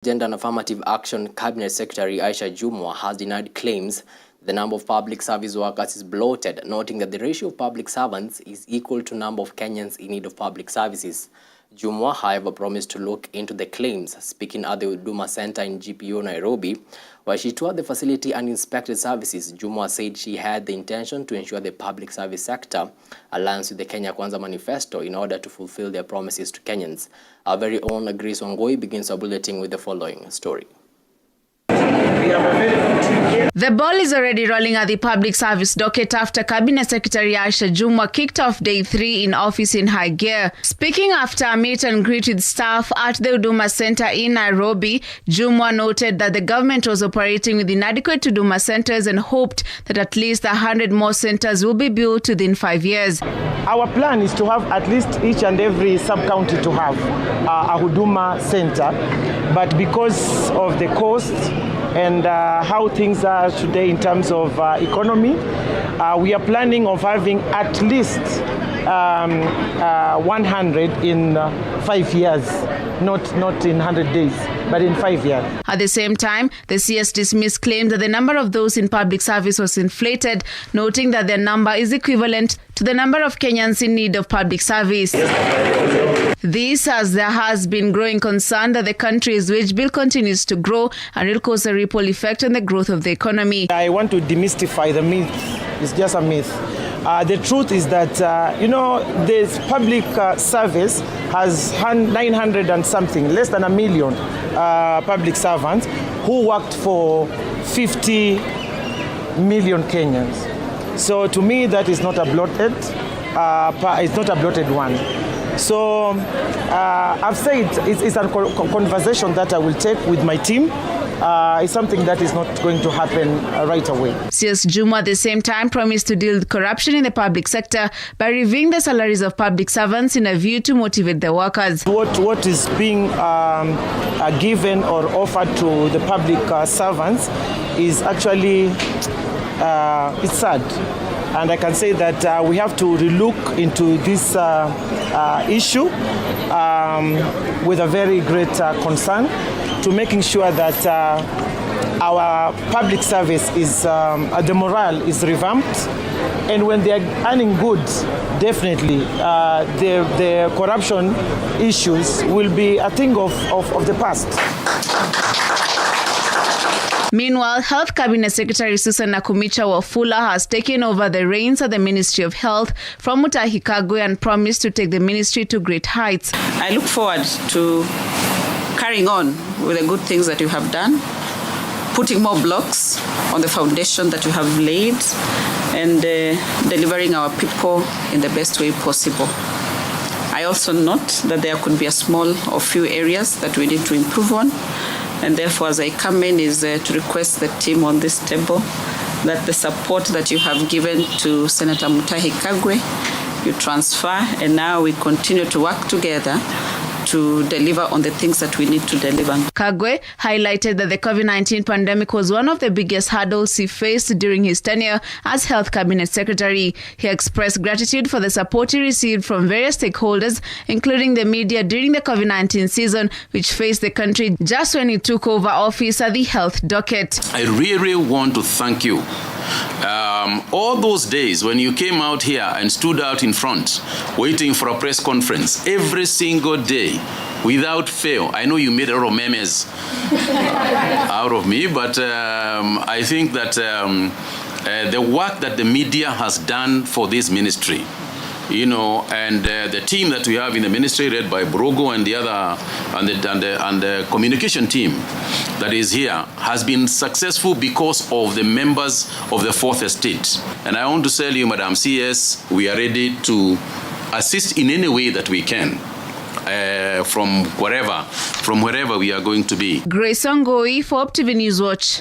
Gender and Affirmative Action Cabinet Secretary Aisha Jumwa has denied claims the number of public service workers is bloated, noting that the ratio of public servants is equal to number of Kenyans in need of public services. Jumwa, however, promised to look into the claims, speaking at the Huduma Center in GPO Nairobi, where she toured the facility and inspected services. Jumwa said she had the intention to ensure the public service sector aligns with the Kenya Kwanza manifesto in order to fulfill their promises to Kenyans. Our very own Grace Wangoi begins our bulletin with the following story. The ball is already rolling at the public service docket after Cabinet Secretary Aisha Jumwa kicked off day 3 in office in high gear. Speaking after a meet and greet with staff at the Huduma Center in Nairobi, Jumwa noted that the government was operating with inadequate Huduma centers and hoped that at least 100 more centers will be built within 5 years. Our plan is to have at least each and every sub-county to have a Huduma Center, but because of the cost and how things are today in terms of economy, we are planning of having at least 100 in 5 years, not in 100 days, but in 5 years. At the same time, the CS dismissed claims that the number of those in public service was inflated, noting that their number is equivalent to the number of Kenyans in need of public service. This as there has been growing concern that the country's wage bill continues to grow and will cause a ripple effect on the growth of the economy. I want to demystify the myth. It's just a myth. The truth is that, this public service has 900 and something, less than 1 million public servants who worked for 50 million Kenyans. So to me, that is not a bloated, it's not a bloated one. So I've said it's a conversation that I will take with my team. It's something that is not going to happen right away. CS Jumwa at the same time promised to deal with corruption in the public sector by reviewing the salaries of public servants in a view to motivate the workers. What is being given or offered to the public servants is actually, it's sad. And I can say that we have to relook into this issue with a very great concern to making sure that our public service is, the morale is revamped. And when they are earning good, definitely the corruption issues will be a thing of the past. Meanwhile, Health Cabinet Secretary Susan Nakumicha Wafula has taken over the reins at the Ministry of Health from Mutahi Kagwe and promised to take the ministry to great heights. I look forward to carrying on with the good things that you have done, putting more blocks on the foundation that you have laid, and delivering our people in the best way possible. I also note that there could be a small or few areas that we need to improve on. And therefore, as I come in, is to request the team on this table that the support that you have given to Senator Mutahi Kagwe, you transfer, and now we continue to work together to deliver on the things that we need to deliver. Kagwe highlighted that the COVID-19 pandemic was one of the biggest hurdles he faced during his tenure as Health Cabinet Secretary. He expressed gratitude for the support he received from various stakeholders, including the media during the COVID-19 season, which faced the country just when he took over office at the health docket. I really want to thank you. All those days when you came out here and stood out in front, waiting for a press conference, every single day, without fail. I know you made a lot of memes out of me, but I think that the work that the media has done for this ministry, and the team that we have in the ministry, led by Brogo and the other, and the communication team that is here, has been successful because of the members of the Fourth Estate. And I want to tell you, Madam CS, we are ready to assist in any way that we can. From wherever we are going to be. Grace Wangoi for UpTV News Watch.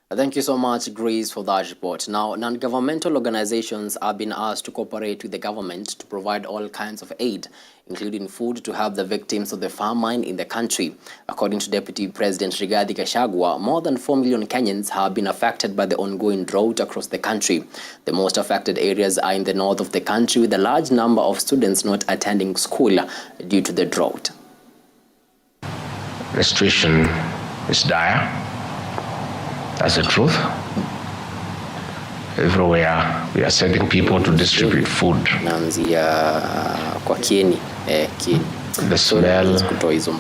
Thank you so much, Grace, for that report. Now, non-governmental organizations have been asked to cooperate with the government to provide all kinds of aid, including food, to help the victims of the famine in the country. According to Deputy President Rigathi Gachagua, more than 4 million Kenyans have been affected by the ongoing drought across the country. The most affected areas are in the north of the country, with a large number of students not attending school due to the drought. the situation is dire. That's the truth. Everywhere we are sending people to distribute food. Naanzia kwa Kieni. Kieni. The smell kutoa hizo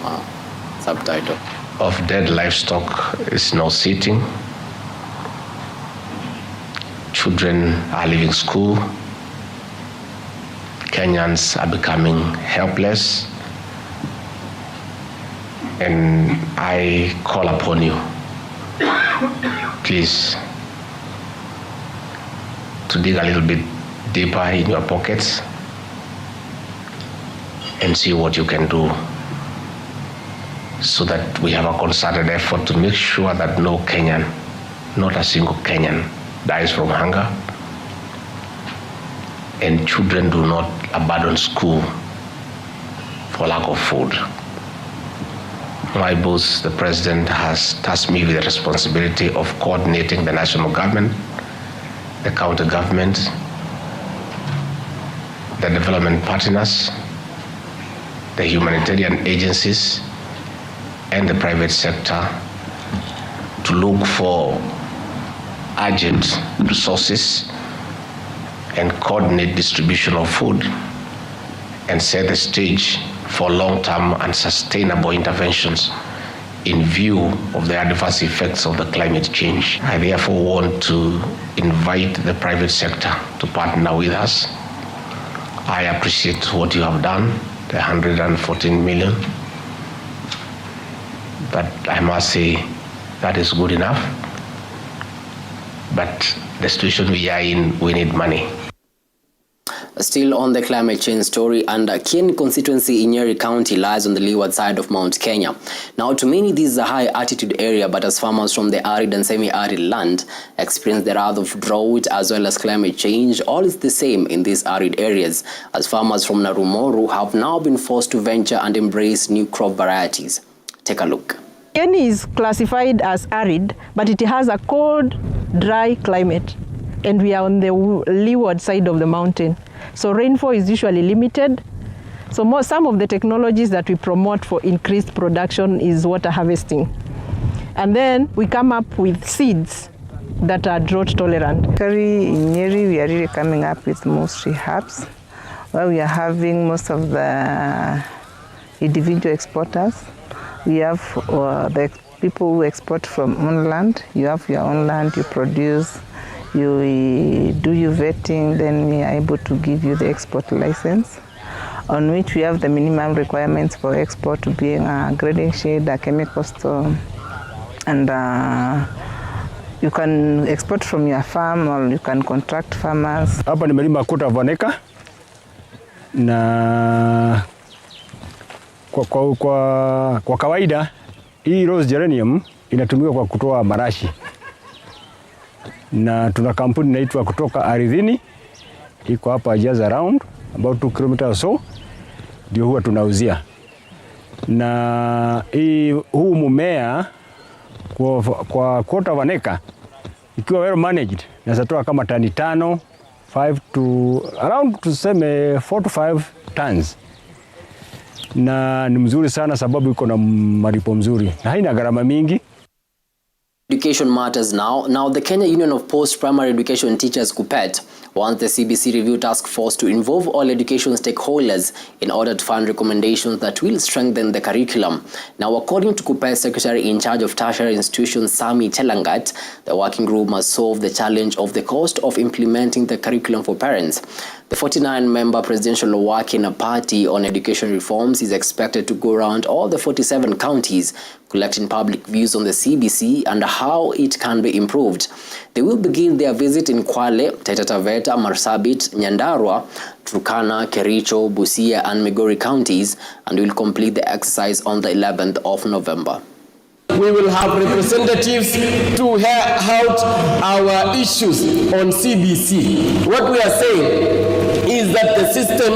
subtitle of dead livestock is now sitting. Children are leaving school. Kenyans are becoming helpless. And I call upon you, please, to dig a little bit deeper in your pockets and see what you can do so that we have a concerted effort to make sure that no Kenyan, not a single Kenyan, dies from hunger, and children do not abandon school for lack of food. My boss, the president, has tasked me with the responsibility of coordinating the national government, the county government, the development partners, the humanitarian agencies, and the private sector to look for urgent resources and coordinate distribution of food and set the stage for long-term and sustainable interventions in view of the adverse effects of the climate change. I therefore want to invite the private sector to partner with us. I appreciate what you have done, the 114 million, but I must say that is good enough. But the situation we are in, we need money. Still on the climate change story, and Kieni constituency in Nyeri County lies on the leeward side of Mount Kenya. Now, to many, this is a high altitude area, but as farmers from the arid and semi-arid land experience the wrath of drought as well as climate change, all is the same in these arid areas, as farmers from Narumoru have now been forced to venture and embrace new crop varieties. Take a look. Kieni is classified as arid, but it has a cold, dry climate, and we are on the leeward side of the mountain. So rainfall is usually limited. So some of the technologies that we promote for increased production is water harvesting. And then we come up with seeds that are drought tolerant. In Nyeri, we are really coming up with mostly herbs, where we are having most of the individual exporters. We have the people who export from own land. You have your own land, you produce, you do your vetting, then we are able to give you the export license, on which we have the minimum requirements for export to be a grading shade, a chemical store, and you can export from your farm or you can contract farmers. Hapa nimelima kuta vaneka na kwa kawaida hii rose geranium inatumika kwa kutoa marashi, na tuna kampuni inaitwa kutoka ardhini iko hapa just around about 2 kilometers or so, ndio huwa tunauzia. Na huu mmea kwa quarter of an acre ikiwa well managed inatoa kama tani 5 to around tuseme 4 to 5 tons. Na ni mzuri sana sababu iko na malipo mzuri na haina gharama mingi. Education matters now. Now, the Kenya Union of Post-Primary Education Teachers, KUPPET, wants the CBC Review Task Force to involve all education stakeholders in order to find recommendations that will strengthen the curriculum. Now, according to KUPPET Secretary in charge of tertiary institutions, Sami Telangat, the working group must solve the challenge of the cost of implementing the curriculum for parents. The 49-member Presidential Working Party on Education Reforms is expected to go around all the 47 counties, collecting public views on the CBC and how it can be improved. They will begin their visit in Kwale, Taita Taveta, Marsabit, Nyandarua, Turkana, Kericho, Busia and Migori counties, and will complete the exercise on the 11th of November. We will have representatives to hear out our issues on CBC. What we are saying is that the system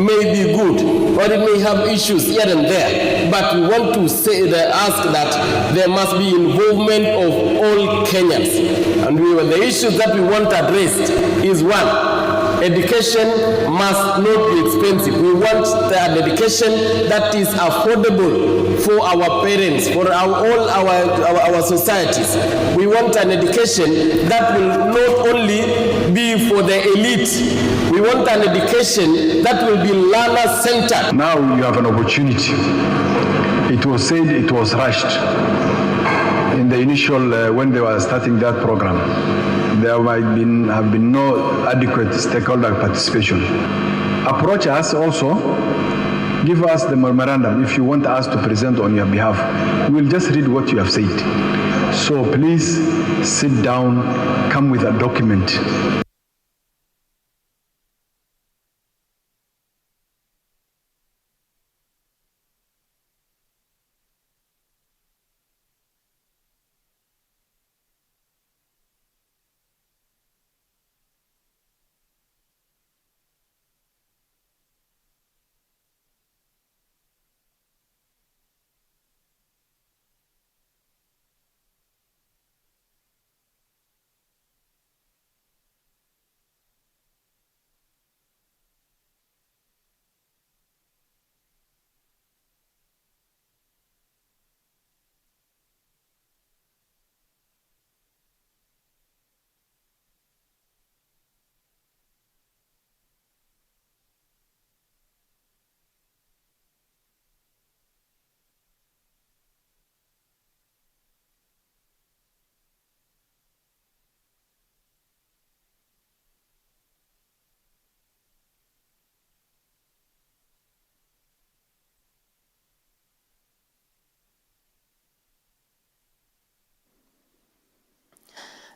may be good, or it may have issues here and there, but we want to ask that there must be involvement of all Kenyans. And the issues that we want addressed is one, education must not be expensive. We want an education that is affordable for our parents, for all our societies. We want an education that will not only be for the elite. We want an education that will be learner-centered. Now you have an opportunity. It was said it was rushed. In the initial, when they were starting that program, there have been no adequate stakeholder participation. Approach us also, give us the memorandum if you want us to present on your behalf. We'll just read what you have said. So please sit down, come with a document.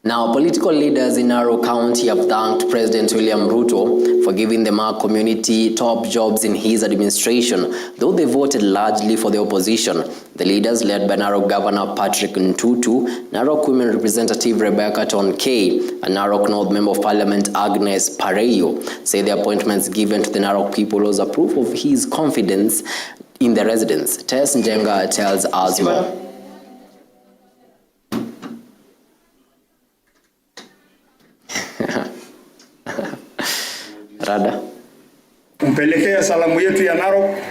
Now, political leaders in Narok County have thanked President William Ruto for giving the Maa community top jobs in his administration, though they voted largely for the opposition. The leaders, led by Narok Governor Patrick Ntutu, Narok Women Representative Rebecca Tonkei, and Narok North Member of Parliament Agnes Pareyo, say the appointments given to the Narok people was a proof of his confidence in the residents. Tess Njenga tells us more.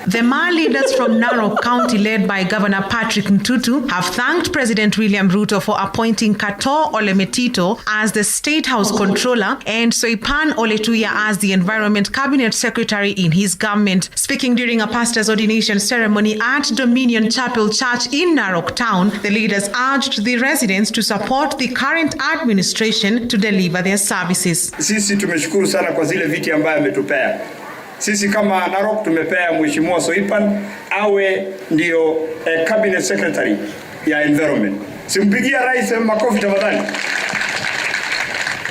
The Maa leaders from Narok County, led by Governor Patrick Ntutu, have thanked President William Ruto for appointing Kato Olemetito as the State House Controller and Soipan Oletuya as the Environment Cabinet Secretary in his government. Speaking during a pastor's ordination ceremony at Dominion Chapel Church in Narok Town, the leaders urged the residents to support the current administration to deliver their services. Sisi tumeshukuru sana kwa zile viti ambaye ametupea. Sisi kama Narok tumepea Mheshimiwa Soipan awe ndio Cabinet Secretary ya Environment. Simpigia rais makofi tafadhali.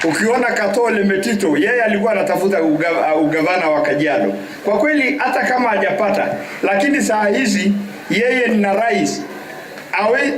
Ukiona Kato Olemetito, yeye alikuwa anatafuta ugavana wa Kajiado. Kwa kweli hata kama hajapata, lakini saa hizi yeye ni na rais.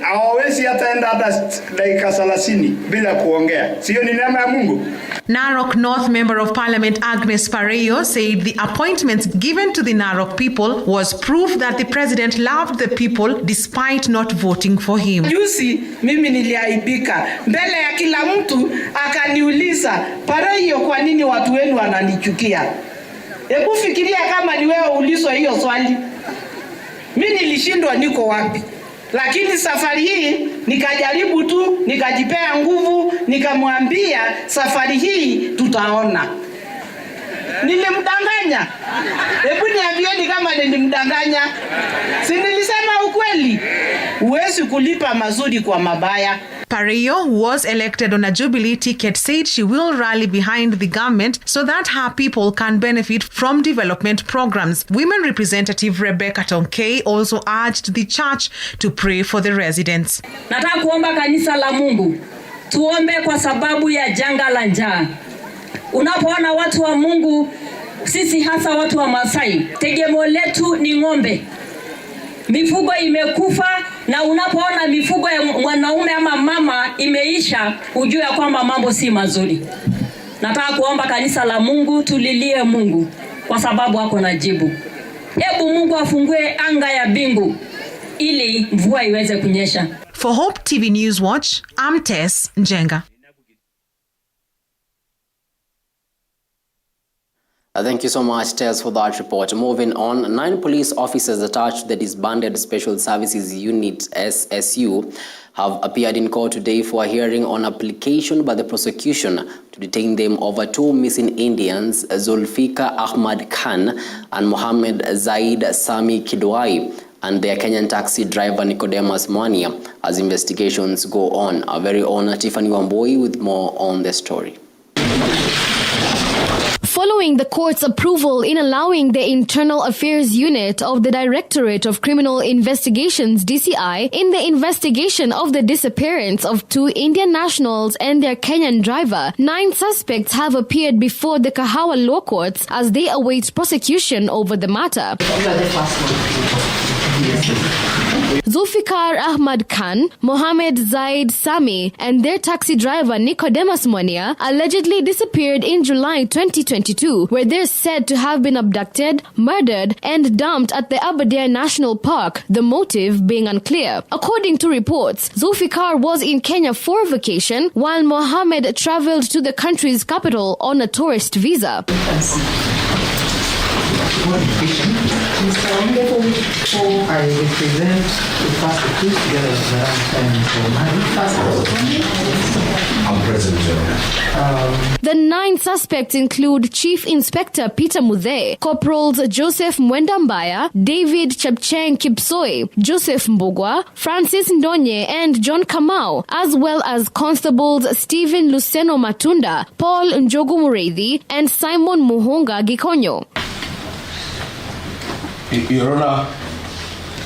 Hawezi hata enda hata dakika 30 bila kuongea. Sio ni neema ya Mungu? Narok North Member of Parliament Agnes Pareyo said the appointments given to the Narok people was proof that the president loved the people despite not voting for him. Juzi mimi niliaibika mbele ya kila mtu, akaniuliza, Pareyo, kwa nini watu wenu wananichukia? Hebu fikiria kama ni wewe ulizwa hiyo swali. Mimi nilishindwa niko wapi? Lakini safari hii nikajaribu tu, nikajipea nguvu, nikamwambia safari hii tutaona. Nilimdanganya? Hebu niambieni kama nilimdanganya. Si nilisema ukweli? Huwezi kulipa mazuri kwa mabaya. Pareyo, who was elected on a Jubilee ticket, said she will rally behind the government so that her people can benefit from development programs. Women Representative Rebecca Tonkei also urged the church to pray for the residents. Nataka kuomba kanisa la Mungu, tuombe kwa sababu ya janga la njaa. Unapoona watu wa Mungu, sisi hasa watu wa Masai, tegemeo letu ni ng'ombe. Mifugo imekufa, na unapoona mifugo ya mwanaume ama mama imeisha, ujue kwamba mambo si mazuri. Nataka kuomba kanisa la Mungu, tulilie Mungu kwa sababu wako na jibu. Hebu Mungu afungue anga ya bingu ili mvua iweze kunyesha. For Hope TV News Watch, I'm Tess Njenga. Thank you so much, Tess, for that report. Moving on, 9 police officers attached to the disbanded Special Services Unit SSU have appeared in court today for a hearing on application by the prosecution to detain them over 2 missing Indians, Zulfikar Ahmad Khan and Mohammed Zaid Sami Kidwai, and their Kenyan taxi driver Nicodemus Mwania, as investigations go on. Our very own Tiffany Wamboi with more on the story. Following the court's approval in allowing the Internal Affairs Unit of the Directorate of Criminal Investigations (DCI) in the investigation of the disappearance of 2 Indian nationals and their Kenyan driver, 9 suspects have appeared before the Kahawa law courts as they await prosecution over the matter. Zulfikar Ahmad Khan, Mohammed Zaid Sami, and their taxi driver Nicodemus Mwania allegedly disappeared in July 2022, where they're said to have been abducted, murdered, and dumped at the Aberdare National Park, the motive being unclear. According to reports, Zulfikar was in Kenya for vacation, while Mohammed traveled to the country's capital on a tourist visa. I represent the first accused together with I'm present, The 9 suspects include Chief Inspector Peter Muthe, Corporals Joseph Mwendambaya, David Chepcheng Kipsoi, Joseph Mbugwa, Francis Ndonye, and John Kamau, as well as Constables Stephen Luceno Matunda, Paul Njogu Mureithi, and Simon Muhunga Gikonyo. Your Honor,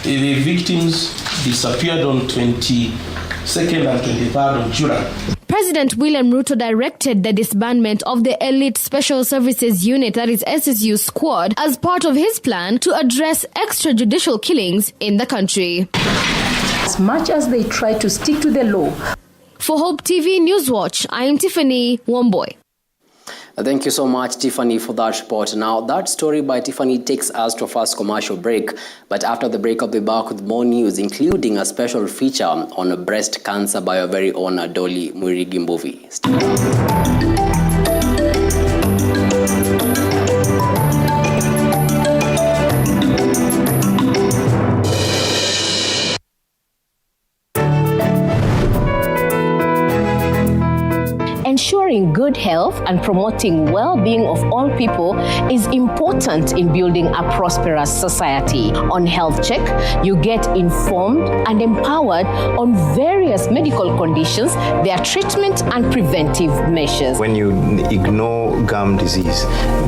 the victims disappeared on 22nd and 23rd of July. President William Ruto directed the disbandment of the Elite Special Services Unit, that is SSU squad, as part of his plan to address extrajudicial killings in the country. As much as they try to stick to the law. For Hope TV Newswatch, I am Tiffany Wamboi. Thank you so much, Tiffany, for that report. Now, that story by Tiffany takes us to a first commercial break. But after the break, I'll be back with more news, including a special feature on breast cancer by our very own Dolly Mwirigi Mbuvi. Ensuring good health and promoting well-being of all people is important in building a prosperous society. On Health Check, you get informed and empowered on various medical conditions, their treatment and preventive measures. When you ignore gum disease,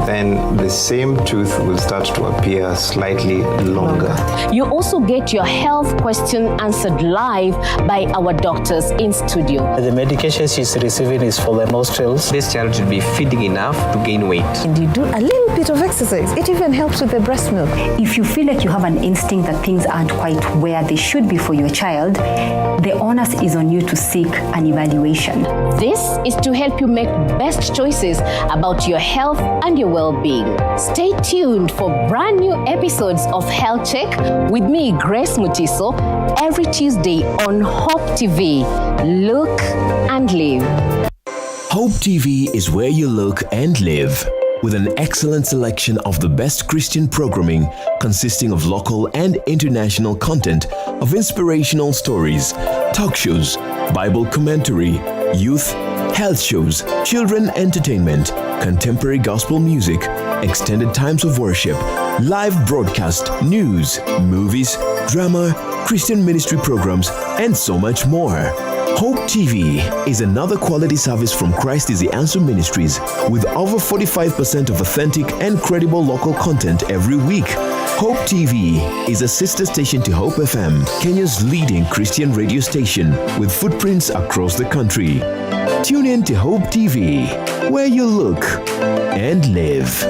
then the same tooth will start to appear slightly longer. You also get your health question answered live by our doctors in studio. The medication she's receiving is for the nostrils. This child should be feeding enough to gain weight. And you do a little bit of exercise. It even helps with the breast milk. If you feel like you have an instinct that things aren't quite where they should be for your child, the onus is on you to seek an evaluation. This is to help you make best choices about your health and your well-being. Stay tuned for brand new episodes of Health Check with me, Grace Mutiso, every Tuesday on Hope TV. Look and live. Hope TV is where you look and live, with an excellent selection of the best Christian programming consisting of local and international content of inspirational stories, talk shows, Bible commentary, youth, health shows, children entertainment, contemporary gospel music, extended times of worship, live broadcast, news, movies, drama, Christian ministry programs, and so much more. Hope TV is another quality service from Christ is the Answer Ministries, with over 45% of authentic and credible local content every week. Hope TV is a sister station to Hope FM, Kenya's leading Christian radio station, with footprints across the country. Tune in to Hope TV, where you look and live.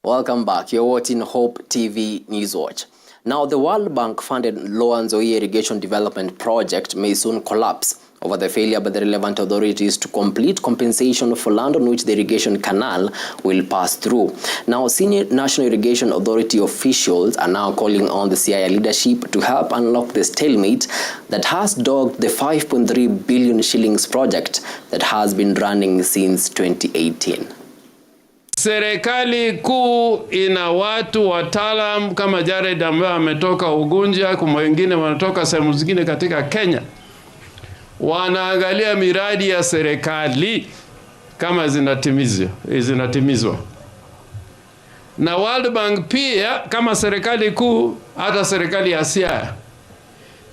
Welcome back. You're watching Hope TV Newswatch. Now, the World Bank-funded Lower Nzoia Irrigation Development Project may soon collapse over the failure by the relevant authorities to complete compensation for land on which the irrigation canal will pass through. Now, senior National Irrigation Authority officials are now calling on the CIA leadership to help unlock the stalemate that has dogged the 5.3 billion shillings project that has been running since 2018. Serikali kuu ina watu wataalam kama Jared ambaye ametoka Ugunja, kuma wengine wanatoka sehemu zingine katika Kenya. Wanaangalia miradi ya serikali kama zinatimizwa. Na World Bank pia kama serikali kuu, hata serikali ya Siaya,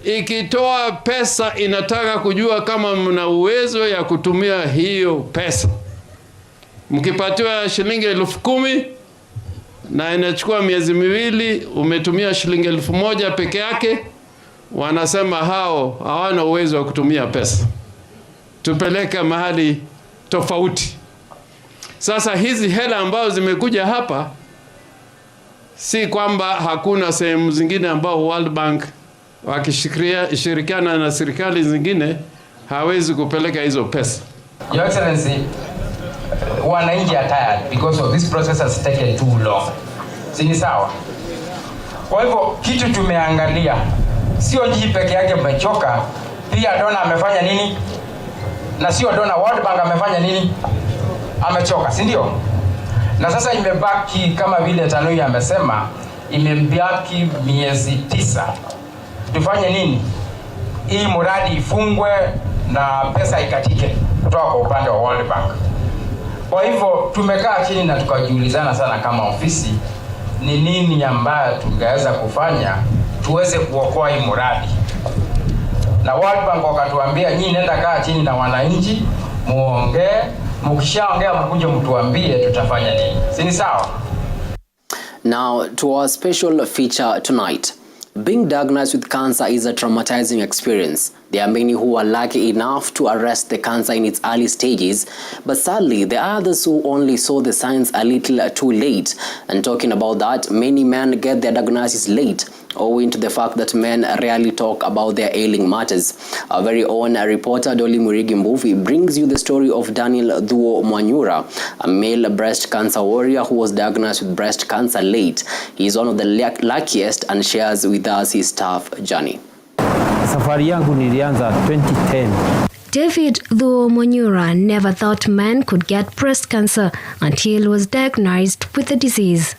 ikitoa pesa inataka kujua kama mna uwezo ya kutumia hiyo pesa. Mkipatiwa shilingi 10,000 na inachukua miezi miwili umetumia shilingi 1,000 peke yake, wanasema hao hawana uwezo wa kutumia pesa. Tupeleke mahali tofauti. Sasa hizi hela ambazo zimekuja hapa, si kwamba hakuna sehemu zingine ambao World Bank wakishirikiana na serikali zingine hawezi kupeleka hizo pesa. Your Excellency, wananchi are tired because of this process has taken too long. Sini sawa? Kwa hivyo kitu tumeangalia, sio jiji peke yake mmechoka, pia dona amefanya nini? Na sio dona, World Bank amefanya nini? Amechoka, si ndio? Na sasa imebaki kama vile Tanui amesema, imebaki miezi 9. Tufanye nini? Hii mradi ifungwe na pesa ikatike kutoka kwa upande wa World Bank. Kwa hivyo tumekaa chini na tukajiulizana sana kama ofisi ni nini ambayo tungeweza kufanya tuweze kuokoa hii mradi. Na World Bank wakatuambia nyinyi nenda kaa chini na wananchi muongee, mkishaongea mkuje mtuambie tutafanya nini. Si sawa? Now to our special feature tonight. Being diagnosed with cancer is a traumatizing experience. There are many who are lucky enough to arrest the cancer in its early stages, but sadly, there are others who only saw the signs a little too late. And talking about that, many men get their diagnosis late, owing to the fact that men rarely talk about their ailing matters. Our very own reporter Dolly Murigi Mbuvi brings you the story of Daniel Thuo Mwanyura, a male breast cancer warrior who was diagnosed with breast cancer late. He is one of the luckiest and shares with us his tough journey. Safari yangu nilianza 2010. David Thuo Mwanyura never thought man could get breast cancer until he was diagnosed with the disease.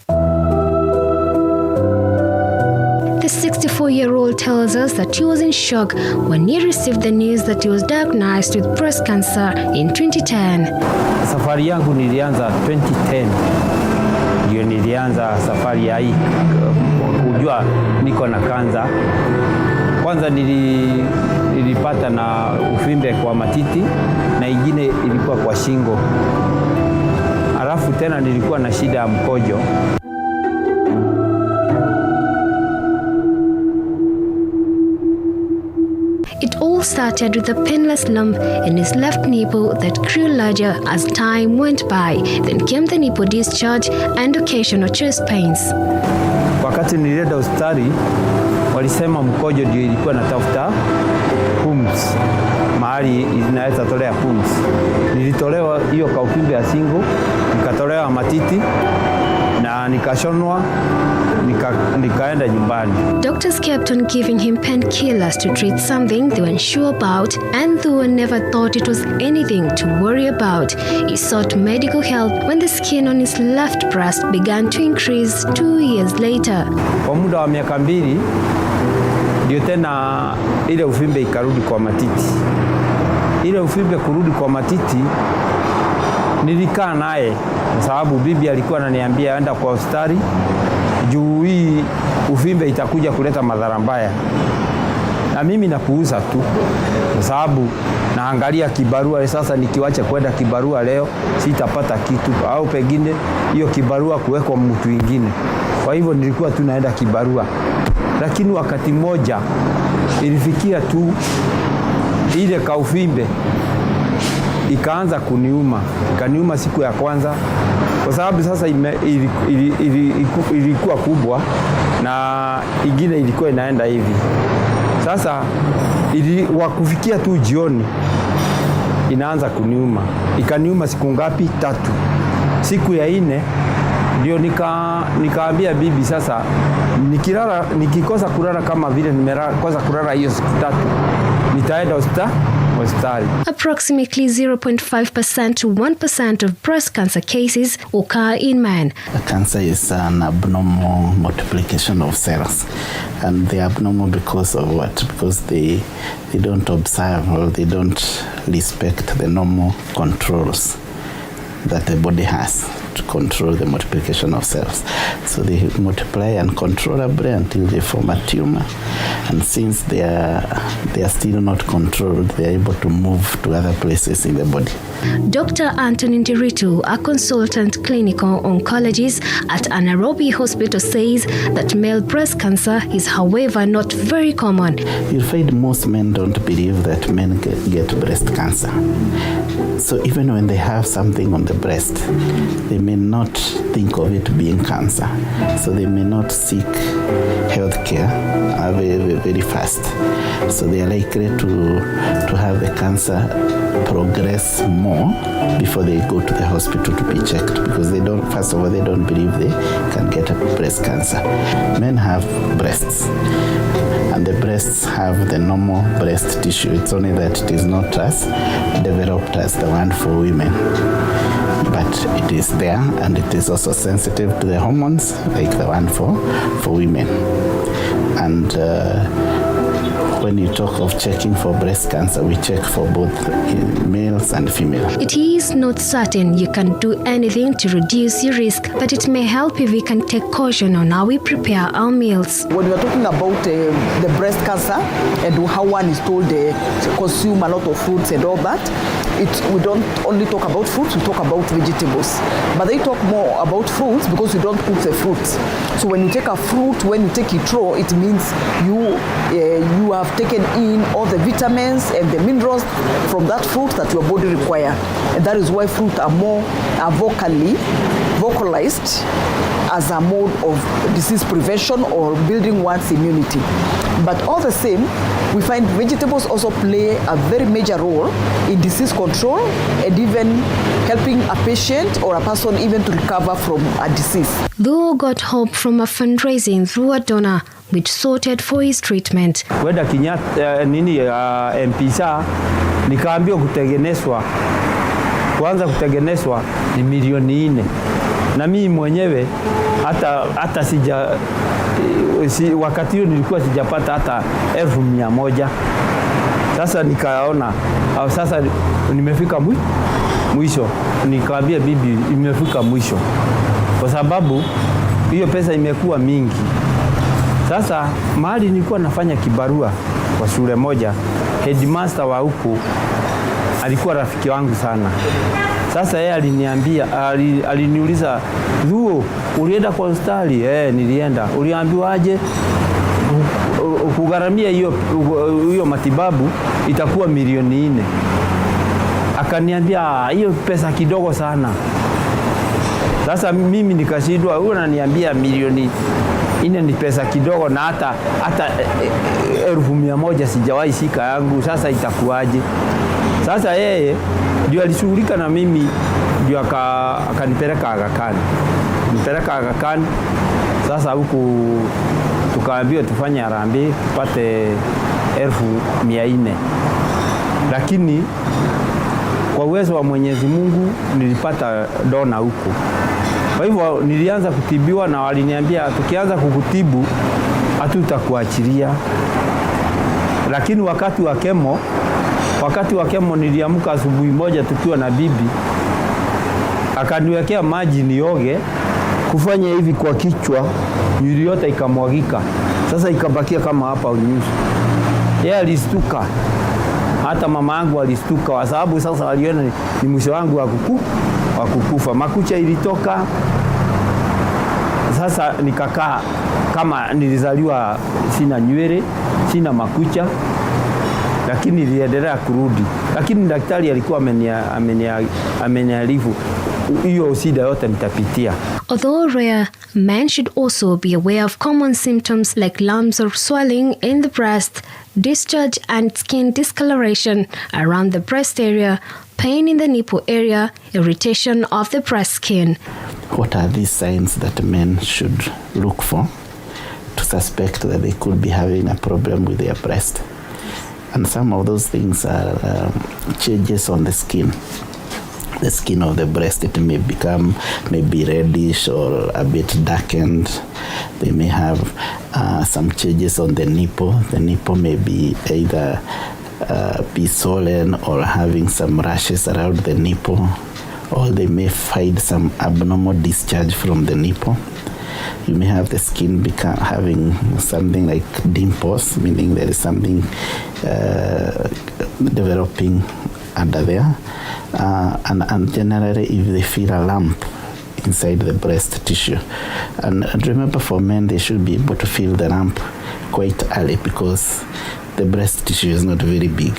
The 64-year-old tells us that he was in shock when he received the news that he was diagnosed with breast cancer in 2010. Safari yangu nilianza 2010. Ndio nilianza safari ya hii kujua niko na kansa. Kwanza nilipata na uvimbe kwa matiti na ingine ilikuwa kwa shingo. Alafu tena nilikuwa na shida ya mkojo. It all started with a painless lump in his left nipple that grew larger as time went by. Then came the nipple discharge and occasional chest pains. Wakati nilienda hospitali, walisema mkojo ndio ilikuwa natafuta pumzi, mahali inaweza tolea pumzi. Nilitolewa hiyo kwa uvimbe ya shingo, nikatolewa matiti na nikashonwa, nikaenda nyumbani. Doctors kept on giving him painkillers to treat something they weren't sure about, and Thuo never thought it was anything to worry about. He sought medical help when the skin on his left breast began to increase 2 years later. Kwa muda wa miaka 2 ndio tena ile uvimbe ikarudi kwa matiti. Ile uvimbe kurudi kwa matiti nilikaa naye kwa sababu bibi alikuwa ananiambia enda kwa hospitali juu hii uvimbe itakuja kuleta madhara mbaya. Na mimi napuuza tu kwa sababu naangalia kibarua. Sasa nikiwacha kwenda kibarua leo sitapata kitu, au pengine hiyo kibarua kuwekwa mtu mwingine. Kwa hivyo nilikuwa tu naenda kibarua. Lakini wakati mmoja ilifikia tu ile kauvimbe ikaanza kuniuma. Ikaniuma siku ya kwanza kwa sababu sasa ilikuwa kubwa na ingine ilikuwa inaenda hivi. Sasa ili wakufikia tu jioni inaanza kuniuma. Ikaniuma siku ngapi? 3. Siku ya 4 ndio nikaambia bibi, sasa nikikosa kulala kama vile nimekosa kulala hiyo siku 3 nitaenda hospitali. Approximately 0.5% to 1% of breast cancer cases occur in men. Cancer is an abnormal multiplication of cells, and they're abnormal because of what? Because they don't observe or they don't respect the normal controls that the body has to control the multiplication of cells. So they multiply uncontrollably until they form a tumor, and since they are still not controlled, they are able to move to other places in the body. Dr. Anthony Ndiritu, a consultant clinical oncologist at Nairobi Hospital, says that male breast cancer is, however, not very common. You'll find most men don't believe that men get breast cancer. So even when they have something on the breast, they may not think of it being cancer. So they may not seek health care very, very fast. So they are likely to have the cancer progress more before they go to the hospital to be checked, because they don't, first of all, they don't believe they can get a breast cancer. Men have breasts, and the breasts have the normal breast tissue. It's only that it is not as developed as the one for women. But it is there, and it is also sensitive to the hormones, like the one for women. And when you talk of checking for breast cancer, we check for both males and females. It is not certain you can do anything to reduce your risk, but it may help if we can take caution on how we prepare our meals. When we are talking about the breast cancer and how one is told to consume a lot of fruits and all that, we don't only talk about fruits, we talk about vegetables. But they talk more about fruits because you don't cook the fruits. So when you take a fruit, when you take it raw, it means you have taken in all the vitamins and the minerals from that fruit that your body requires. And that is why fruit are more vocalized as a mode of disease prevention or building one's immunity. But all the same, we find vegetables also play a very major role in disease control and even helping a patient or a person even to recover from a disease. Though got hope from a fundraising through a donor which sorted for his treatment. Wenda Kenyatta MPSA nikaambiwa kuanza kutengenezwa ni milioni 4. Na mimi mwenyewe hata wakati huo nilikuwa sijapata hata 1,100. Sasa nikaona sasa nimefika mwisho, nikaambia bibi imefika mwisho, kwa sababu hiyo pesa imekuwa mingi. Sasa mahali nilikuwa nafanya kibarua kwa shule moja, headmaster wa huko alikuwa rafiki wangu sana. Sasa yeye aliniuliza, "Dhuo, ulienda kwa hospitali?" Nilienda. "Uliambiwa aje? Kugharamia hiyo matibabu itakuwa milioni 4. Akaniambia, "Hiyo pesa kidogo sana." Sasa mimi nikashindwa, huyo ananiambia milioni 4 ni pesa kidogo, na hata 1,100 sijawahi shika yangu, sasa itakuwaje? Sasa yeye ndio alishughulika na mimi, ndio akanipeleka Aga Khan. Sasa huku tukaambiwa tufanye harambee tupate 1,400. Lakini kwa uwezo wa Mwenyezi Mungu nilipata dona huko. Kwa hivyo nilianza kutibiwa, na waliniambia tukianza kukutibu hatutakuachilia. Lakini wakati wa kemo niliamka asubuhi moja tukiwa na bibi, akaniwekea maji nioge, kufanya hivi kwa kichwa, mwili yote ikamwagika. Sasa ikabakia kama hapa unyuso. Yeye alistuka, hata mama yangu alistuka, kwa sababu sasa waliona ni mwisho wangu wa kukufa. Makucha ilitoka. Sasa nikakaa kama nilizaliwa sina nywele, sina makucha, lakini niliendelea kurudi. Lakini daktari alikuwa ameniarifu hiyo shida yote nitapitia. Although rare, men should also be aware of common symptoms like lumps or swelling in the breast discharge and skin discoloration around the breast area, pain in the nipple area, irritation of the breast skin. What are these signs that men should look for to suspect that they could be having a problem with their breast? And some of those things are changes on the skin. The skin of the breast, it may become maybe reddish or a bit darkened. They may have some changes on the nipple. The nipple may be either be swollen or having some rashes around the nipple, or they may find some abnormal discharge from the nipple. You may have the skin having something like dimples, meaning there is something developing under there. And generally, if they feel a lump inside the breast tissue. And remember, for men, they should be able to feel the lump quite early because the breast tissue is not very big.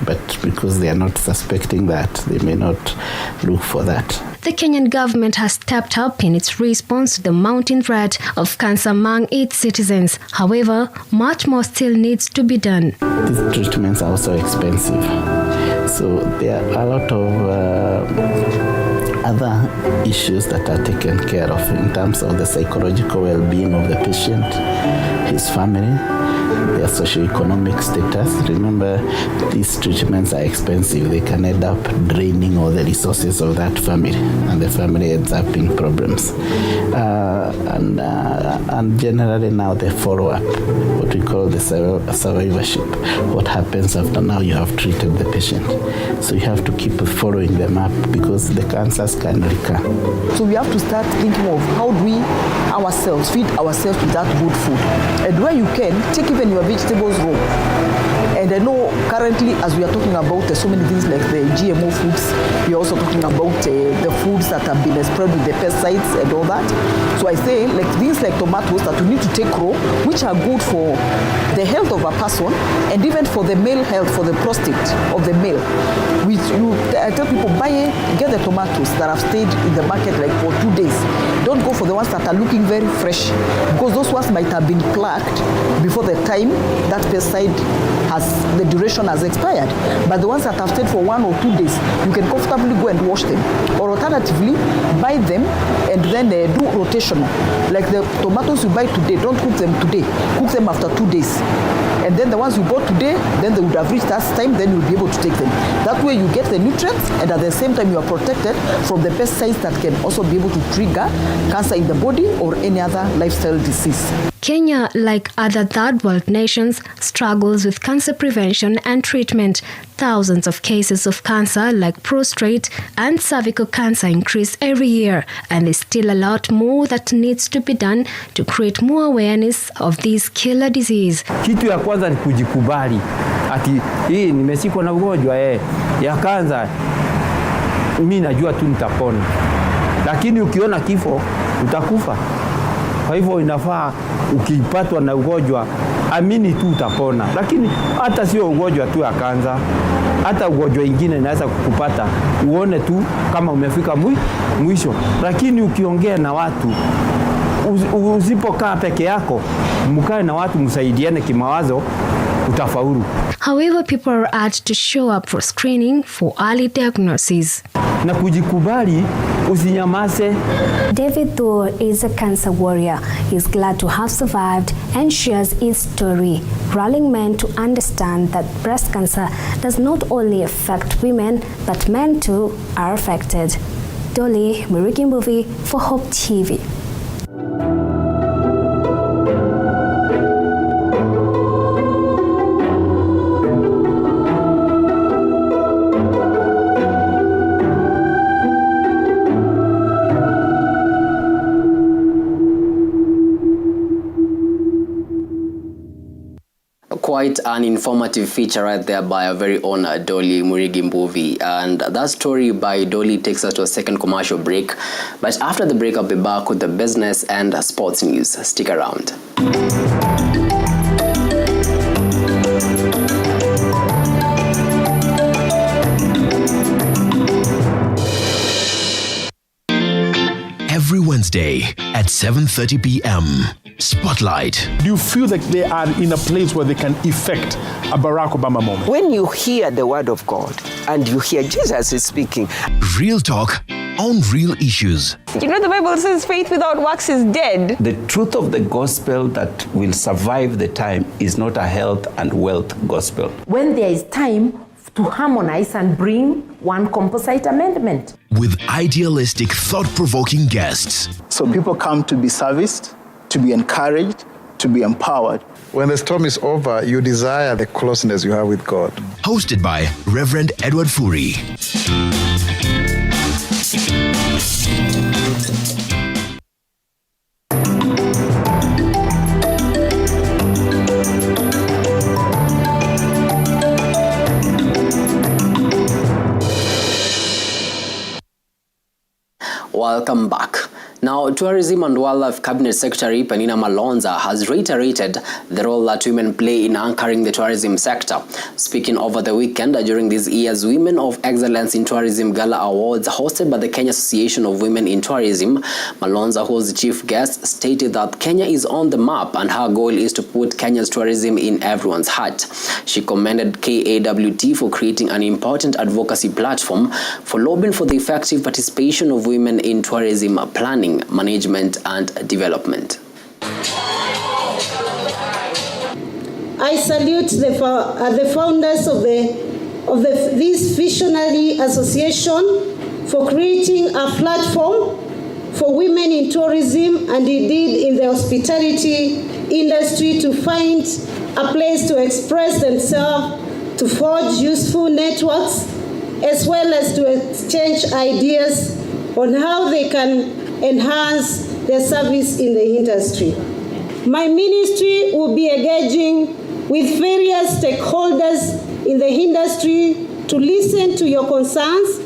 But because they are not suspecting that, they may not look for that. The Kenyan government has stepped up in its response to the mounting threat of cancer among its citizens. However, much more still needs to be done. These treatments are also expensive. So there are a lot of other issues that are taken care of in terms of the psychological well-being of the patient, his family, their socioeconomic status. Remember, these treatments are expensive. They can end up draining all the resources of that family, and the family ends up in problems. And generally now the follow-up, what we call the survivorship. What happens after now you have treated the patient? So you have to keep following them up because the cancers can recur. So we have to start thinking of how do we ourselves feed ourselves with that good food. And where you can, take even your vegetables raw. And I know currently, as we are talking about so many things like the GMO foods, we are also talking about the foods that have been spread with the pesticides and all that. So I say, like things like tomatoes that we need to take raw, which are good for the health of a person and even for the male health, for the prostate of the male. I tell people, get the tomatoes that have stayed in the market like for 2 days. Don't go for the ones that are looking very fresh, because those ones might have been plucked before the time that pesticide the duration has expired. But the ones that have stayed for 1 or 2 days, you can comfortably go and wash them. Or alternatively, buy them and then do rotational. Like the tomatoes you buy today, don't cook them today. Cook them after 2 days. And then the ones you bought today, then they would have reached that time, then you'll be able to take them. That way you get the nutrients, and at the same time you are protected from the pesticides that can also be able to trigger cancer in the body or any other lifestyle disease. Kenya, like other third world nations, struggles with cancer prevention and treatment. Thousands of cases of cancer like prostate and cervical cancer increase every year, and there's still a lot more that needs to be done to create more awareness of this killer disease. Kitu ya kwanza ni kujikubali. Ati hii nimesikwa na ugonjwa ya kansa. Mimi najua tu nitapona. Lakini ukiona kifo utakufa. Kwa hivyo inafaa ukipatwa na ugonjwa amini tu utapona. Lakini hata sio ugonjwa tu ya kansa, hata ugonjwa ingine inaweza kukupata uone tu kama umefika mwisho. Lakini ukiongea na watu, usipokaa peke yako, mkae na watu msaidiane kimawazo, utafaulu. However, people are urged to show up for screening for early diagnosis. Na kujikubali, usinyamaze. David, though, is a cancer warrior. He's glad to have survived and shares his story, rallying men to understand that breast cancer does not only affect women, but men too are affected. Dolly Murigi for Hope TV. Quite an informative feature right there by our very own Dolly Murigi. And that story by Dolly takes us to a second commercial break. But after the break, I'll be back with the business and sports news. Stick around. Every Wednesday at 7:30 p.m. Spotlight. Do you feel like they are in a place where they can effect a Barack Obama moment? When you hear the word of God and you hear Jesus is speaking. Real talk on real issues. You know, the Bible says faith without works is dead. The truth of the gospel that will survive the time is not a health and wealth gospel. When there is time to harmonize and bring one composite amendment. With idealistic, thought-provoking guests. So people come to be serviced, to be encouraged, to be empowered. When the storm is over, you desire the closeness you have with God. Hosted by Reverend Edward Furi. Welcome back. Now, Tourism and Wildlife Cabinet Secretary Penina Malonza has reiterated the role that women play in anchoring the tourism sector. Speaking over the weekend during this year's Women of Excellence in Tourism Gala Awards hosted by the Kenya Association of Women in Tourism, Malonza, who was the chief guest, stated that Kenya is on the map and her goal is to put Kenya's tourism in everyone's heart. She commended KAWT for creating an important advocacy platform for lobbying for the effective participation of women in tourism planning, management and development. I salute the founders of this visionary association for creating a platform for women in tourism and indeed in the hospitality industry to find a place to express themselves, to forge useful networks, as well as to exchange ideas on how they can enhance their service in the industry. My ministry will be engaging with various stakeholders in the industry to listen to your concerns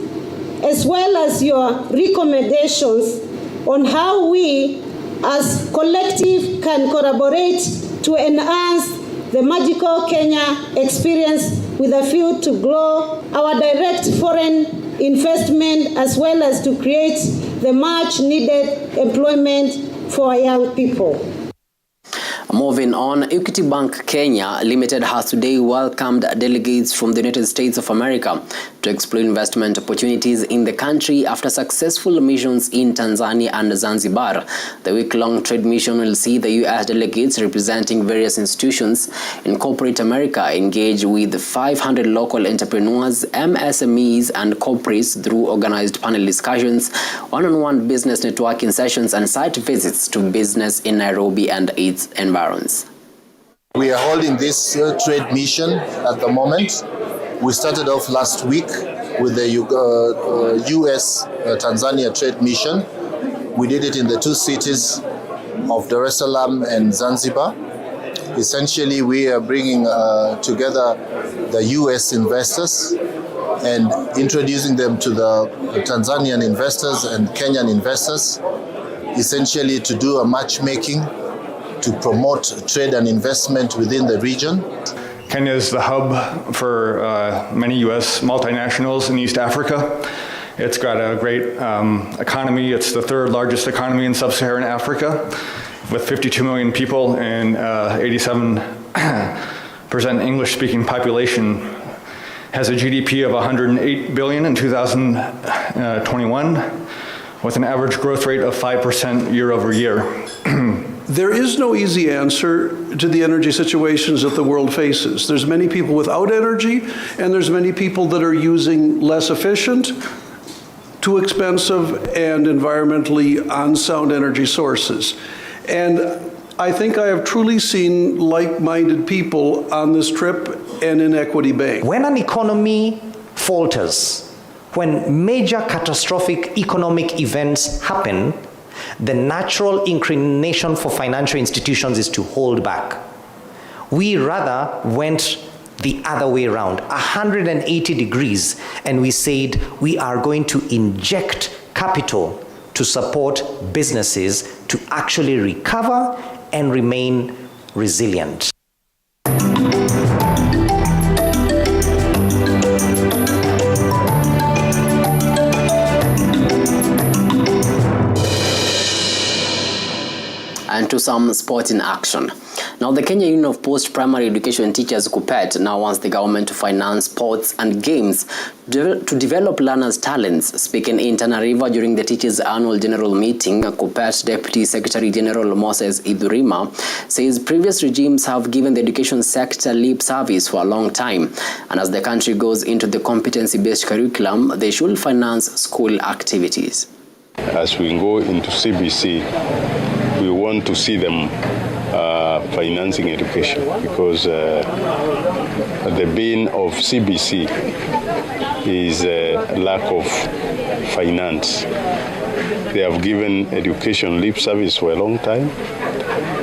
as well as your recommendations on how we as collective can collaborate to enhance the magical Kenya experience with a view to grow our direct foreign investment as well as to create the much needed employment for our young people. Moving on, Equity Bank Kenya Limited has today welcomed delegates from the United States of America to explore investment opportunities in the country after successful missions in Tanzania and Zanzibar. The week-long trade mission will see the U.S. delegates representing various institutions in corporate America engage with 500 local entrepreneurs, MSMEs, and corporates through organized panel discussions, one-on-one business networking sessions, and site visits to business in Nairobi and its environs. We are holding this trade mission at the moment. We started off last week with the US-Tanzania trade mission. We did it in the two cities of Dar es Salaam and Zanzibar. Essentially, we are bringing together the US investors and introducing them to the Tanzanian investors and Kenyan investors, essentially to do a matchmaking to promote trade and investment within the region. Kenya is the hub for many U.S. multinationals in East Africa. It's got a great economy. It's the third largest economy in sub-Saharan Africa, with 52 million people and 87% English-speaking population. Has a GDP of 108 billion in 2021, with an average growth rate of 5% year over year. There is no easy answer to the energy situations that the world faces. There's many people without energy, and there's many people that are using less efficient, too expensive, and environmentally unsound energy sources. And I think I have truly seen like-minded people on this trip and in Equity Bank. When an economy falters, when major catastrophic economic events happen, the natural inclination for financial institutions is to hold back. We rather went the other way around, 180 degrees, and we said we are going to inject capital to support businesses to actually recover and remain resilient. And to to some sporting action. Now, the Kenya Union of Post-Primary Education Teachers, KUPPET, now wants the government to finance sports and games to develop learners' talents. Speaking in Tana River during the teachers' annual general meeting, KUPPET Deputy Secretary General Moses Idhurima says previous regimes have given the education sector lip service for a long time, and as the country goes into the competency-based curriculum, they should finance school activities. As we go into CBC, we want to see them financing education, because the bane of CBC is lack of finance. They have given education lip service for a long time,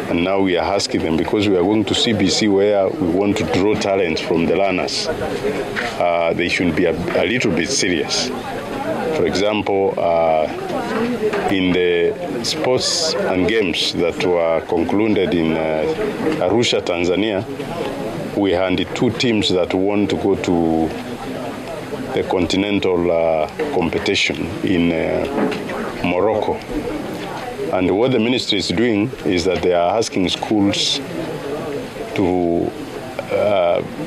and now we are asking them, because we are going to CBC where we want to draw talent from the learners, they should be a little bit serious. For example, in the sports and games that were concluded in Arusha, Tanzania, we had 2 teams that want to go to the continental competition in Morocco. And what the ministry is doing is that they are asking schools to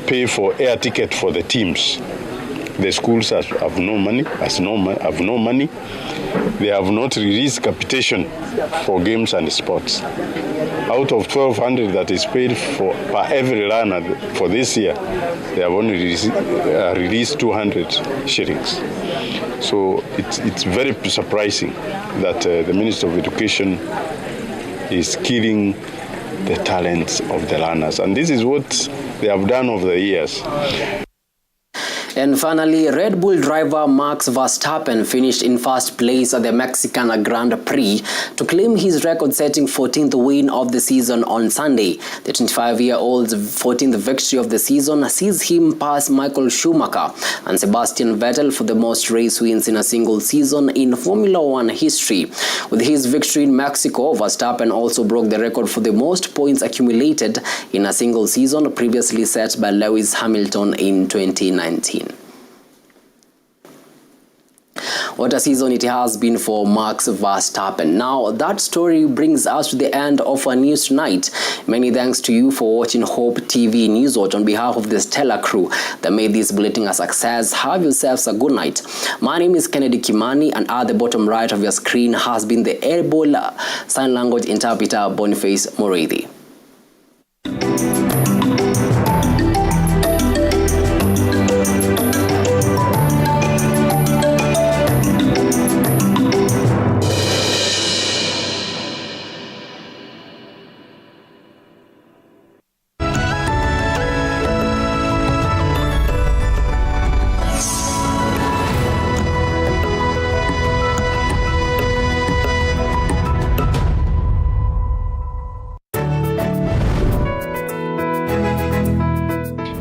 pay for air ticket for the teams. The schools have no money, have no money. They have not released capitation for games and sports. Out of 1,200 that is paid for per every learner for this year, they have only released 200 shillings. So it's very surprising that the Minister of Education is killing the talents of the learners. And this is what they have done over the years. And finally, Red Bull driver Max Verstappen finished in first place at the Mexican Grand Prix to claim his record-setting 14th win of the season on Sunday. The 25-year-old's 14th victory of the season sees him pass Michael Schumacher and Sebastian Vettel for the most race wins in a single season in Formula One history. With his victory in Mexico, Verstappen also broke the record for the most points accumulated in a single season, previously set by Lewis Hamilton in 2019. What a season it has been for Max Verstappen. Now, that story brings us to the end of our news tonight. Many thanks to you for watching Hope TV News Watch. On behalf of the stellar crew that made this bulletin a success, have yourselves a good night. My name is Kennedy Kimani, and at the bottom right of your screen has been the able sign language interpreter Boniface Morethi.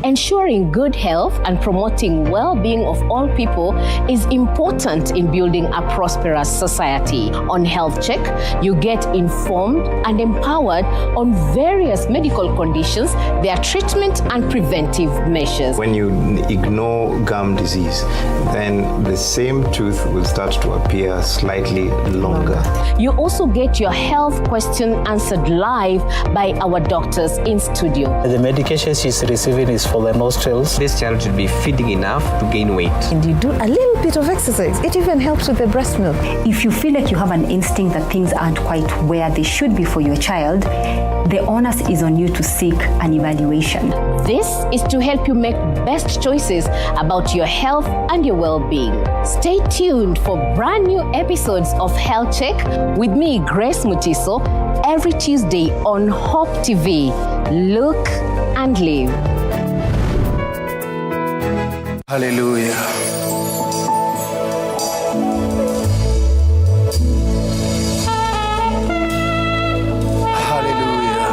Ensuring good health and promoting well-being of all people is important in building a prosperous society. On Health Check, you get informed and empowered on various medical conditions, their treatment and preventive measures. When you ignore gum disease, then the same tooth will start to appear slightly longer. You also get your health question answered live by our doctors in studio. The medication she's receiving is for the nostrils. This child should be feeding enough to gain weight. And you do a little bit of exercise. It even helps with the breast milk. If you feel like you have an instinct that things aren't quite where they should be for your child, the onus is on you to seek an evaluation. This is to help you make best choices about your health and your well-being. Stay tuned for brand new episodes of Health Check with me, Grace Mutiso, every Tuesday on Hope TV. Look and live. Hallelujah. Hallelujah.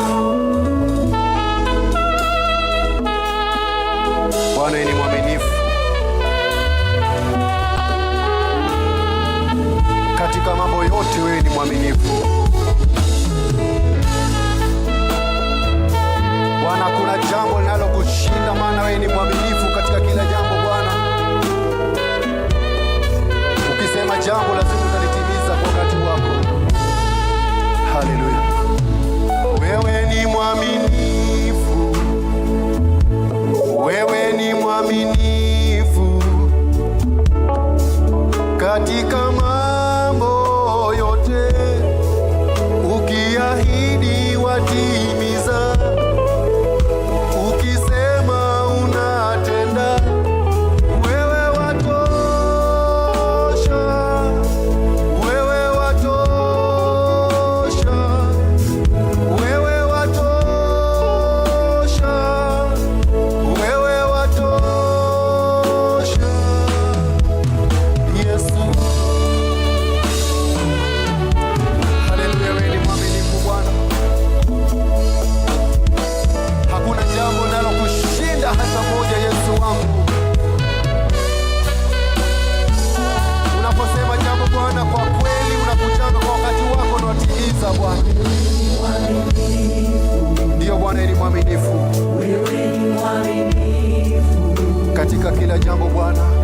Bwana ni mwaminifu. Katika mambo yote wewe ni mwaminifu. Bwana, kuna jambo linalokushinda, maana wewe ni mwaminifu katika kila jambo Bwana. Ukisema jambo lazima utalitimiza kwa wakati wako. Hallelujah. katika kila jambo Bwana.